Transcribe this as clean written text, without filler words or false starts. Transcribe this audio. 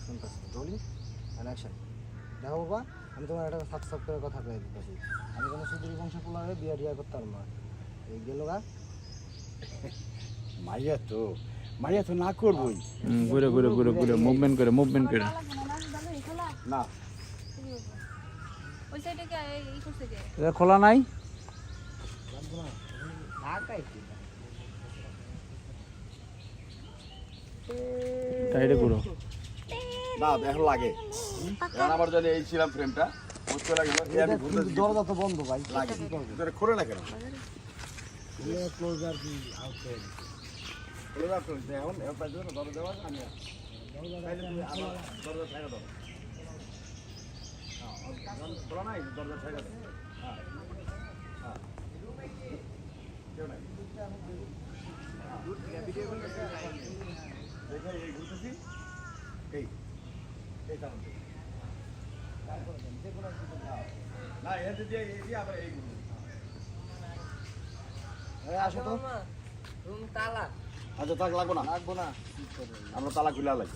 শুনতেছি rolling and action. দেখো বাবা, আমি তোমার একটা সাফ সাফ করে কথা কয়ে দিতেছি, আমি কোনো সুদূর বংশ পোলারে বিয়ে টিয়া করতে পারবো না। এই গেল গা মাইয়া তো না করবই। ঘুরে ঘুরে ঘুরে ঘুরে মুভমেন্ট করে না ওই সাইডে কে এই করছে কে? এটা খোলা নাই, টাইটে করো। না এখন লাগে, এখন আবার যদি এই ছিলাম ফ্রেমটা বুঝতে লাগে না, এই আমি ঘুরতে দরজা তো বন্ধ ভাই, লাগে তোরে খোলে না কেন? ক্লোজার কি আউটসাইড খোলে না তো এখন এর পাশে দরজা দেওয়া আমি তাইলে তুমি আমার দরজা ছাইড়া দাও। হ্যাঁ খোলা নাই, দরজা ছাইড়া দাও। হ্যাঁ হ্যাঁ কেউ নাই দেখো এই ঘুরতেছি এই এই কারণ না এর দিয়ে এই দিয়ে আবার এই ঘুরতেছি। আসো তো। রুম তালা আচ্ছা তাক লাগবো না, লাগবো না, আমরা তালা খুলে লাগবে।